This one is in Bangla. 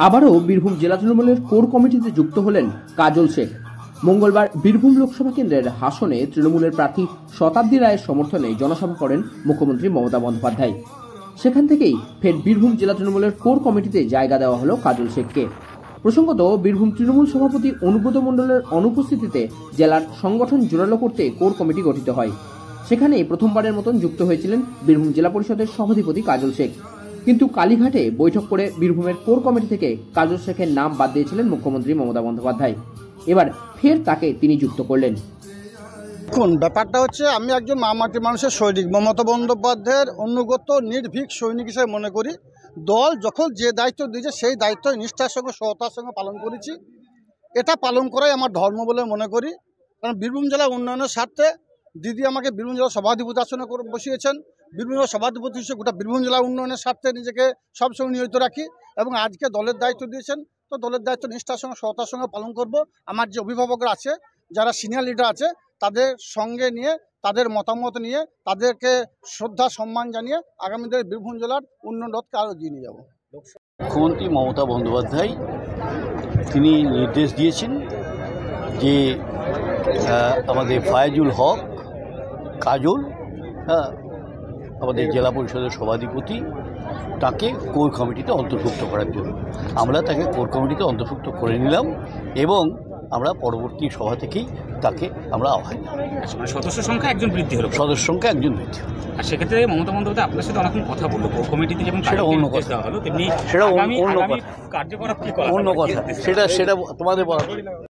আবারও বীরভূম জেলা তৃণমূলের কোর কমিটিতে যুক্ত হলেন কাজল শেখ। মঙ্গলবার বীরভূম লোকসভা কেন্দ্রের হাসনে তৃণমূলের প্রার্থী শতাব্দী রায়ের সমর্থনে জনসভা করেন মুখ্যমন্ত্রী মমতা বন্দ্যোপাধ্যায়। সেখান থেকেই ফের বীরভূম জেলা তৃণমূলের কোর কমিটিতে জায়গা দেওয়া হলো কাজল শেখকে। প্রসঙ্গত, বীরভূম তৃণমূল সভাপতি অনুব্রত মণ্ডলের অনুপস্থিতিতে জেলার সংগঠন জোরালো করতে কোর কমিটি গঠিত হয়। সেখানেই প্রথমবারের মতন যুক্ত হয়েছিলেন বীরভূম জেলা পরিষদের সভাধিপতি কাজল শেখ। কিন্তু কালীঘাটে বৈঠক করে বীরভূমের কোর কমিটি থেকে কাজল শেখের নাম বাদ দিয়েছিলেন মুখ্যমন্ত্রী মমতা বন্দ্যোপাধ্যায়। এবার ফের তাকে তিনি যুক্ত করলেন। কোন ব্যাপারটা হচ্ছে, আমি একজন মামাটি মানুষের সৈনিক, মমতা বন্দ্যোপাধ্যায়ের অনুগত নির্ভীক সৈনিক হিসেবে মনে করি। দল যখন যে দায়িত্ব দিয়েছে সেই দায়িত্ব নিষ্ঠার সঙ্গে সততার সঙ্গে পালন করেছি। এটা পালন করাই আমার ধর্ম বলে মনে করি। কারণ বীরভূম জেলা উন্নয়নের স্বার্থে দিদি আমাকে বীরভূম জেলা সভাধিপতি আসনে করে বসিয়েছেন। বীরভূম জেলা সভাধিপতি হিসেবে গোটা বীরভূম জেলা উন্নয়নের স্বার্থে নিজেকে সবসময় নিয়োজিত রাখি এবং আজকে দলের দায়িত্ব দিয়েছেন, তো দলের দায়িত্ব নিষ্ঠার সঙ্গে সততার সঙ্গে পালন করব। আমার যে অভিভাবকরা আছে, যারা সিনিয়র লিডার আছে, তাদের সঙ্গে নিয়ে, তাদের মতামত নিয়ে, তাদেরকে শ্রদ্ধা সম্মান জানিয়ে আগামী দিনে বীরভূম জেলার উন্নয়ন রথকে আরও এগিয়ে নিয়ে যাব। মুখ্যমন্ত্রী মমতা বন্দ্যোপাধ্যায় তিনি নির্দেশ দিয়েছেন যে আমাদের ফায়েজুল হক কাজল, আমাদের জেলা পরিষদের সভাধিপতি, তাকে কোর কমিটিতে অন্তর্ভুক্ত করার জন্য আমরা তাকে কোর কমিটিতে অন্তর্ভুক্ত করে নিলাম এবং আমরা পরবর্তী সভা থেকেই তাকে আমরা আহ্বান জানাই। সদস্য সংখ্যা একজন বৃদ্ধি হলো, সদস্য সংখ্যা একজন বৃদ্ধি। আর সেক্ষেত্রে মমতা বন্দ্যোপাধ্যায় আপনার সাথে অনেকক্ষণ কথা বললো কোর কমিটিতে, যেমন সেটা অন্য কথা হলো তেমনি সেটা অন্য কথা, কার্যকলাপ কি করা অন্য কথা, সেটা তোমাদের বলা।